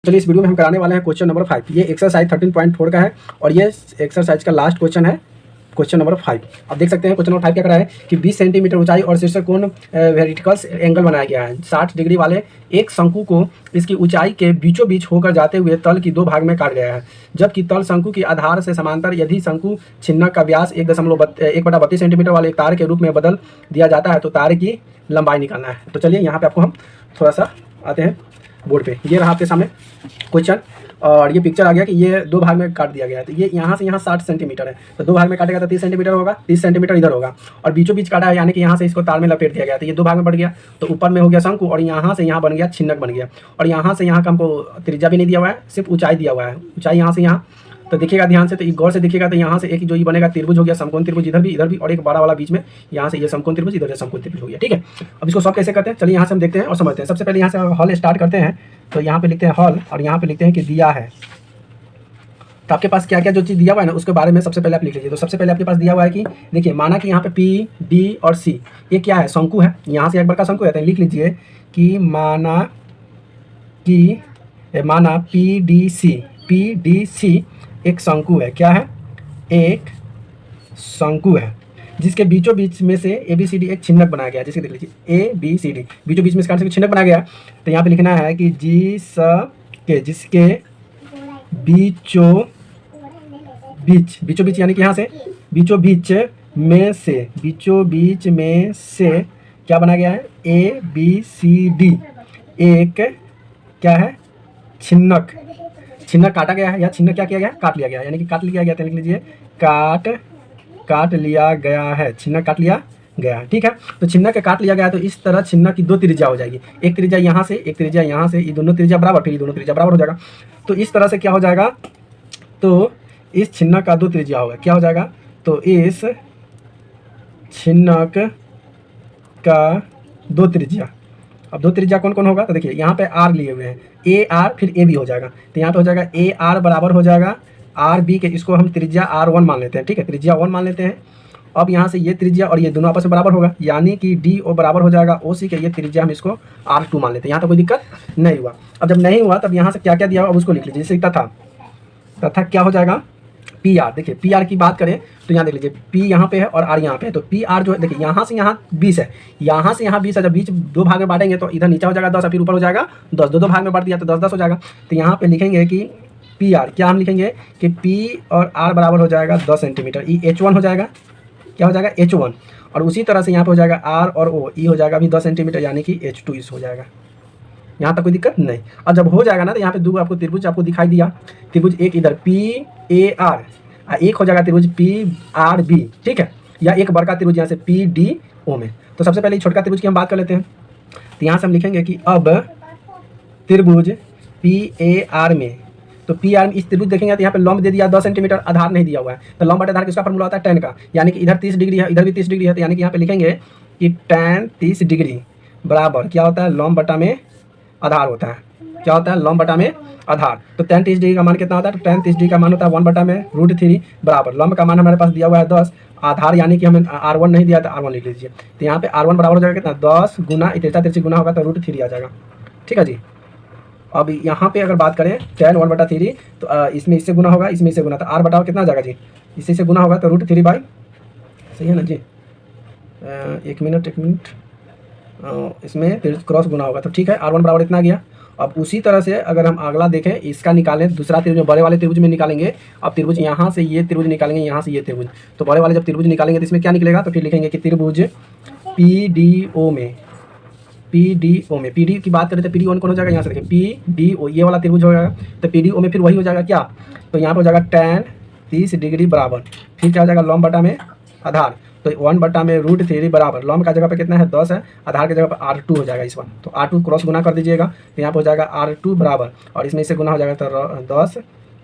चलिए इस वीडियो में हम कराने वाले हैं क्वेश्चन नंबर 5। ये एक्सरसाइज 13.4 का है और ये एक्सरसाइज का लास्ट क्वेश्चन है, क्वेश्चन नंबर 5। आप देख सकते हैं क्वेश्चन नंबर 5 क्या करा है कि 20 सेंटीमीटर ऊंचाई और शीर्ष कोण वर्टिकल एंगल बनाया गया है। 60 डिग्री वाले एक शंकु को इसकी ऊंचाई के बीचों बीच होकर जाते हुए तल की 2 भाग में काट गया है। जबकि तल शंकु की आधार से समांतर यदि शंकु छिन्नक का व्यास 1.32 सेंटीमीटर वाले एक तार के रूप में बदल दिया जाता है तो तार की लंबाई निकालना है। तो चलिए यहाँ पे आपको हम थोड़ा सा आते हैं बोर्ड पे। ये रहा आपके सामने क्वेश्चन और ये पिक्चर आ गया कि ये 2 भाग में काट दिया गया है। तो ये यहाँ से यहाँ 60 सेंटीमीटर है, तो 2 भाग में काटेगा तो 30 सेंटीमीटर होगा, 30 सेंटीमीटर इधर होगा और बीचों बीच काटा है, यानी कि यहाँ से इसको तार में लपेट दिया गया। तो ये 2 भाग में बढ़ गया, तो ऊपर में हो गया शंकु और यहाँ से यहाँ बन गया छिन्नक बन गया। और यहाँ से यहाँ का हमको त्रिज्या भी नहीं दिया हुआ है, सिर्फ ऊंचाई दिया हुआ है, ऊंचाई यहाँ से यहाँ। तो देखिएगा ध्यान से, तो एक गौर से देखिएगा तो यहाँ से एक जो ये बनेगा त्रिभुज हो गया, समकोण त्रिभुज इधर भी और एक बड़ा वाला बीच में, यहाँ से ये समकोण त्रिभुज, इधर से समकोण त्रिभुज हो गया। ठीक है, अब इसको सॉल्व कैसे करते हैं चलिए यहाँ से हम देखते हैं और समझते हैं। सबसे पहले यहाँ से हल स्टार्ट करते हैं। तो यहाँ पे लिखते हैं हल और यहाँ पे लिखते हैं कि दिया है। तो आपके पास क्या क्या जो चीज़ दिया हुआ है ना उसके बारे में सबसे पहले आप लिख लीजिए। तो सबसे पहले आपके पास दिया हुआ है कि देखिए, माना कि यहाँ पे पी डी और सी ये क्या है, शंकु है। यहाँ से एक बड़ा शंकु है, तो लिख लीजिए कि माना पी डी सी एक शंकु है। क्या है? एक शंकु है जिसके बीचों बीच में से ए बी सी डी एक छिन्नक बनाया गया है। जिसके देख लीजिए ए बी सी डी बीचों बीच में से छिन्नक बनाया गया। तो यहाँ पे लिखना है कि जिसके बीचों बीच यानी कि यहाँ से बीचों बीच में से क्या बनाया गया है, ए बी सी डी एक क्या है, छिन्नक काटा गया है। या छिन्नक क्या किया गया है, काट लिया गया है, यानी कि काट लिया गया। तो लिख लीजिए काट लिया गया है, छिन्नक काट लिया गया। ठीक है, तो छिन्नक के काट लिया गया। तो इस तरह छिन्नक की 2 त्रिज्या हो जाएगी, एक त्रिज्या यहाँ से, एक त्रिज्या यहाँ से, ये दोनों त्रिज्या बराबर, फिर ये दोनों त्रिज्या बराबर हो जाएगा। तो इस तरह से क्या हो जाएगा, तो इस छिन्नक का 2 त्रिज्या होगा। क्या हो जाएगा, तो इस छिन्नक का 2 त्रिज्या। अब 2 त्रिज्या कौन कौन होगा, तो देखिए यहाँ पे आर लिए हुए हैं, ए आर फिर ए बी हो जाएगा। तो यहाँ पे हो जाएगा ए आर बराबर हो जाएगा आर बी के, इसको हम त्रिज्या R1 मान लेते हैं। ठीक है, त्रिज्या 1 मान लेते हैं। अब यहाँ से ये त्रिज्या और ये दोनों आपस में बराबर होगा, यानी कि डी ओ बराबर हो जाएगा ओ सी के, ये त्रिज्या हम इसको R2 मान लेते हैं। यहाँ तो कोई दिक्कत नहीं हुआ। अब जब नहीं हुआ तब यहाँ से क्या क्या दिया हुआ अब उसको लिख लीजिए। जैसे तथा क्या हो जाएगा, पी आर। देखिए पी आर की बात करें तो यहाँ देख लीजिए, पी यहाँ पे है और आर यहाँ पे है। तो पी आर जो है, देखिए यहाँ से यहाँ 20 है, यहाँ से यहाँ 20 है। जब बीच 2 भाग में बांटेंगे तो इधर नीचे हो जाएगा 10 और फिर ऊपर हो जाएगा 10, 2 भाग में बांट दिया तो 10 10 हो जाएगा। तो यहाँ पे लिखेंगे कि पी आर, क्या हम लिखेंगे कि पी और आर बराबर हो जाएगा 10 सेंटीमीटर। ई H1 हो जाएगा, क्या हो जाएगा, H1। और उसी तरह से यहाँ पे हो जाएगा आर और ओ, ई हो जाएगा अभी 10 सेंटीमीटर, यानी कि H2 इस हो जाएगा। यहाँ तक कोई दिक्कत नहीं। और जब हो जाएगा ना तो यहाँ पे 2 आपको त्रिभुज आपको दिखाई दिया, त्रिभुज एक इधर पी ए आर, एक हो जाएगा त्रिभुज पी आर बी। ठीक है, या एक बड़का त्रिभुज यहाँ से पी डी ओ में। तो सबसे पहले छोटका त्रिभुज की हम बात कर लेते हैं। तो यहाँ से हम लिखेंगे कि अब त्रिभुज पी ए आर में, तो पी आर में इस त्रिभुज देखेंगे तो यहाँ पे लंब दे दिया 10 सेंटीमीटर, आधार नहीं दिया हुआ है। तो लंब बटे आधार किसका फॉर्मूला होता है, tan का, यानी कि इधर 30 डिग्री है, इधर भी 30 डिग्री है। तो यानी कि यहाँ पे लिखेंगे कि tan 30 डिग्री बराबर क्या होता है, लंब बटा में आधार होता है। क्या होता है, लंब बटा में आधार। तो tan 30 डिग्री का मान कितना होता है, तो tan 30 डिग्री का मान होता है 1 बटा में √3 बराबर लंब का मान हमारे पास दिया हुआ है 10, आधार यानी कि हमें R1 नहीं दिया, तो R1 लिख लीजिए। तो यहाँ पे R1 बराबर हो जाएगा कितना, 10 गुना तिरछा गुना होगा तो √3 आ जाएगा। ठीक है जी। अब यहाँ पे अगर बात करें tan 1/3, तो इसमें इससे गुना होगा, इसमें इससे गुना, तो R बटा कितना आ जाएगा जी, इसी से गुना होगा तो √3 सही है ना जी। एक मिनट इसमें क्रॉस गुना होगा तो ठीक है, R1 बराबर इतना गया। अब उसी तरह से अगर हम अगला देखें, इसका निकालें, दूसरा त्रिभुज बड़े वाले त्रिभुज में निकालेंगे। अब त्रिभुज यहाँ से ये त्रिभुज निकालेंगे, यहाँ से ये त्रिभुज, तो बड़े वाले जब त्रिभुज निकालेंगे तो इसमें क्या निकलेगा, तो फिर लिखेंगे कि त्रिभुज पी डी ओ में, पी डी की बात करें तो पी डी ओ कौन हो जाएगा, यहाँ से देखिए पी डी ओ ये वाला त्रिभुज हो जाएगा। तो पी डी ओ में फिर वही हो जाएगा क्या, तो यहाँ पर हो जाएगा tan 30 डिग्री बराबर, फिर क्या हो जाएगा लंब बटा में आधार। तो 1 बटा में √3 बराबर लंब का जगह पे कितना है 10 है, आधार की जगह पर R2 हो जाएगा इस बार। तो R2 क्रॉस गुना कर दीजिएगा, तो यहाँ पर हो जाएगा R2 बराबर, और इसमें इससे गुना हो जाएगा तो 10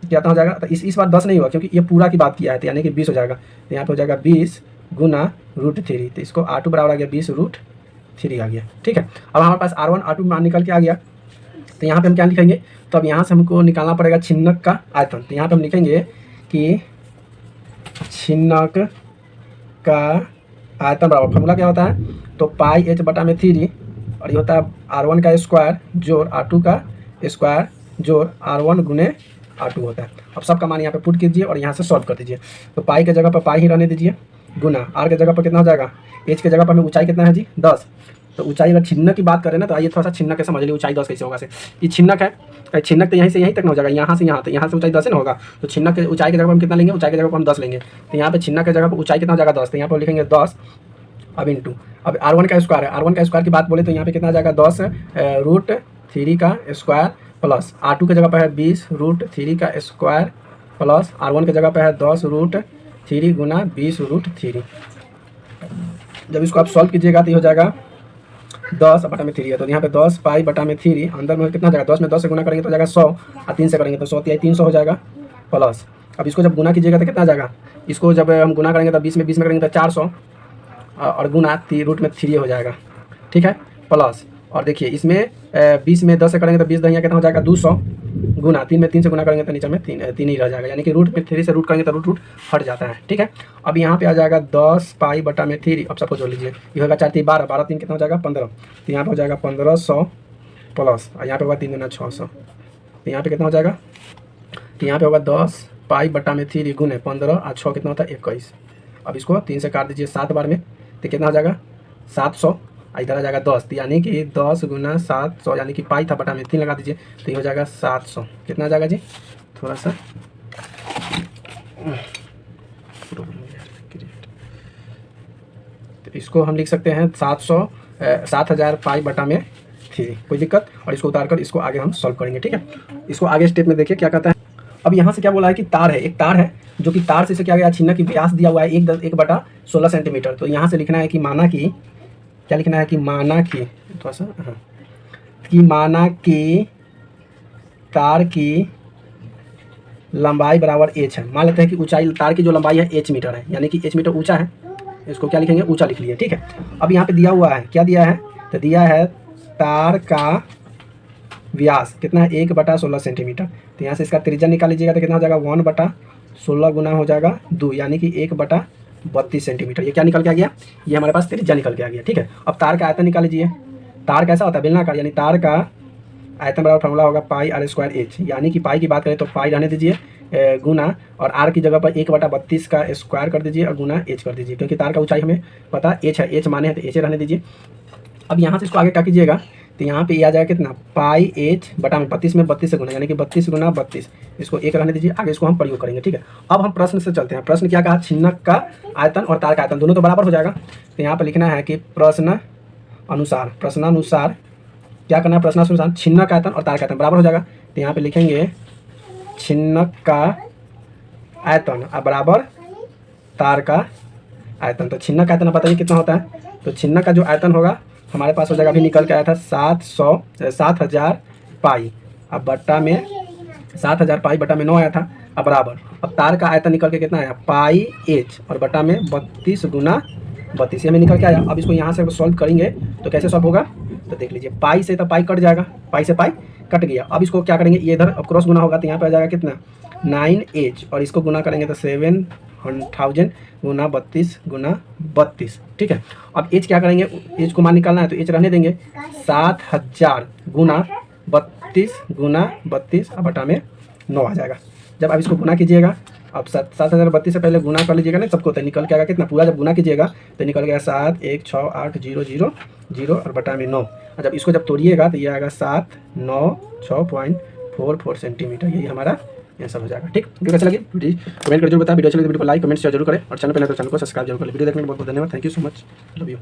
कितना हो जाएगा, तो इस बार 10 नहीं हुआ क्योंकि ये पूरा की बात किया है, तो यानी कि 20 हो जाएगा। तो यहाँ पर हो जाएगा 20 गुना √3, तो इसको R2 बराबर आ गया 20√3 आ गया। ठीक है, अब हमारे पास R1 R2 मान निकल के आ गया। तो यहाँ पे हम क्या लिखेंगे, तो अब यहाँ से हमको निकालना पड़ेगा छिन्नक का आयतन। तो यहाँ पे हम लिखेंगे कि छिन्नक का आयतन बराबर, फॉर्मूला क्या होता है, तो πh/3 और ये होता है R1 का स्क्वायर जोड़ R2 का स्क्वायर जोड़ R1 गुने R2 होता है। अब सबका मान यहाँ पे पुट कीजिए और यहाँ से सॉल्व कर दीजिए। तो पाई के जगह पर पाई ही रहने दीजिए, गुना आर के जगह पर कितना हो जाएगा, एच के जगह पर हमें ऊंचाई कितना है जी 10। तो ऊंचाई अगर छिन्नक की बात करें ना, तो आइए थोड़ा सा छिन्नक के समझ लीजिए ऊंचाई 10 कैसे होगा। से ये छिन्नक है, छिन्नक तो यहीं से यहीं तक ना हो जाएगा, यहाँ से यहाँ, तो यहाँ से ऊंचाई 10 ना होगा। तो छिन्नक के ऊंचाई की जगह पर हम कितना लेंगे, ऊंचाई की जगह पर हम 10 लेंगे। तो यहाँ पे छिन्नक की जगह पर ऊंचाई कितना हो जाएगा 10, तो यहाँ पर लिखेंगे 10। अब इंटू अब R1 का स्क्वायर है, R1 का स्क्वायर की बात बोले तो यहाँ पे कितना आ जाएगा 10 √3 का स्क्वायर प्लस R2 की जगह पर है 20 √3 का स्क्वायर प्लस R1 की जगह पर है 10 √3 गुना 20 √3। जब इसको आप सॉल्व कीजिएगा तो ये हो जाएगा 10 बटा में 3 है, तो यहाँ पे 10 पाई बटा में 3, अंदर में कितना हो जाएगा 10 में 10 से गुना करेंगे तो हो जाएगा 100 और 3 से करेंगे तो 100 300 हो जाएगा प्लस। अब इसको जब गुना कीजिएगा तो कितना आ जाएगा, इसको जब हम गुना करेंगे तो 20 में करेंगे तो 400 और गुना √3 हो जाएगा, ठीक है प्लस। और देखिए इसमें 20 में 10 से करेंगे तो 20 दहिया कितना हो जाएगा 200 गुना 3 में 3 से गुना करेंगे तो नीचे में 3 ही रह जाएगा, यानी कि √3 से रूट करेंगे तो रूट हट जाता है, ठीक है। अब यहाँ पे आ जाएगा 10 पाई बटा में 3, अब सबको जोड़ लीजिए, ये होगा 4 3 12 12 3 कितना हो जाएगा 15, तो यहाँ पे हो जाएगा 1500 प्लस और यहाँ पे होगा 3 गुना 600, तो यहाँ पे कितना हो जाएगा, तो यहाँ पे होगा 10 पाई बटा में 3 गुने 15 और 6 कितना होता है 21। अब इसको 3 से काट दीजिए 7 बार में, तो कितना हो जाएगा 700, इधर आ जाएगा 10, यानी कि 10 गुना 700, यानी कि पाई था बटा में 3 लगा दीजिए तो ये हो जाएगा 700। कितना आ जाएगा जी, थोड़ा सा तो इसको हम लिख सकते हैं 7000 पाई बटा में 3, कोई दिक्कत। और इसको उतार कर इसको आगे हम सॉल्व करेंगे, ठीक है। इसको आगे स्टेप में देखिए क्या कहता है। अब यहाँ से क्या बोला है कि तार है, एक तार है जो कि तार से इसे क्या गया छिन्नक की व्यास दिया हुआ है 1/16 सेंटीमीटर। तो यहाँ से लिखना है कि माना कि क्या लिखना है कि माना कि थोड़ा सा कि माना कि तार की लंबाई बराबर h है। मान लेते हैं कि ऊंचाई तार की जो लंबाई है h मीटर है, यानी कि h मीटर ऊंचा है, इसको क्या लिखेंगे ऊंचा लिख लिए, ठीक है। अब यहाँ पे दिया हुआ है, क्या दिया है, तो दिया है तार का व्यास कितना है 1/16 सेंटीमीटर। तो यहाँ से इसका त्रिज्या निकाल लीजिएगा तो कितना हो जाएगा 1/16 गुना हो जाएगा 2, यानी कि 1/32 सेंटीमीटर। ये क्या निकल के आ गया, ये हमारे पास त्रिज्या निकल के आ गया, ठीक है। अब तार का आयतन निकाल लीजिए। तार कैसा होता है बेलनाकार, यानी तार का आयतन बराबर फॉर्मूला होगा पाई r² h, यानी कि पाई की बात करें तो पाई रहने दीजिए गुना और r की जगह पर 1/32 का स्क्वायर कर दीजिए और गुना h कर दीजिए, क्योंकि तार का ऊंचाई हमें पता h है, h माने हैं तो h रहने दीजिए। अब यहाँ से इसको आगे क्या कीजिएगा, तो यहाँ पे ये आ जाएगा कितना पाई h बटा में 32 में 32 से गुना, यानी कि 32 गुना 32, इसको 1 रहने दीजिए, आगे इसको हम प्रयोग करेंगे, ठीक है। अब हम प्रश्न से चलते हैं। प्रश्न क्या कहा, छिन्नक का आयतन और तार का आयतन दोनों तो बराबर हो जाएगा। तो यहाँ पर लिखना है कि प्रश्नानुसार क्या करना है, प्रश्नानुसार छिन्नक आयतन और तार का आयतन बराबर हो जाएगा। तो यहाँ पे लिखेंगे छिन्नक का आयतन बराबर तार का आयतन। तो छिन्नक आयतन पता नहीं कितना होता है, तो छिन्नक का जो आयतन होगा हमारे पास हो जाएगा, अभी निकल के आया था 7000 पाई, अब बट्टा में 7000 पाई बटा में 9 आया था, अब बराबर। अब तार का आयतन निकल के कितना आया पाई h और बटा में 32 गुना 32 में निकल के आया। अब इसको यहाँ से सॉल्व करेंगे तो कैसे सॉल्व होगा, तो देख लीजिए पाई से तो पाई कट जाएगा, पाई से पाई कट गया। अब इसको क्या करेंगे, ये इधर अब क्रॉस गुना होगा तो यहाँ पे आ जाएगा कितना 9h और इसको गुना करेंगे तो 7000 गुना 32 गुना 32, ठीक है। अब h क्या करेंगे, h को मान निकालना है तो h रहने देंगे 7000 गुना 32 गुना 32 और बटा में 9 आ जाएगा। जब आप इसको गुना कीजिएगा, अब 7032 से पहले गुना कर लीजिएगा ना सबको, तो निकल के आएगा कितना, पूरा जब गुना कीजिएगा तो निकल गया 716800 और बटा में 9। और जब इसको जब तोड़िएगा तो ये आएगा 796.44 सेंटीमीटर, यही हमारा आंसर हो जाएगा, ठीक। वीडियो कैसा लगी कमेंट कर जरूर बताएं, वीडियो अच्छी लगी तो वीडियो को लाइक कमेंट शेयर जरूर करें और चैनल पे नए तो चैनल को सब्सक्राइब जरूर करें। वीडियो देखने के लिए बहुत बहुत धन्यवाद, thank you so much, love you.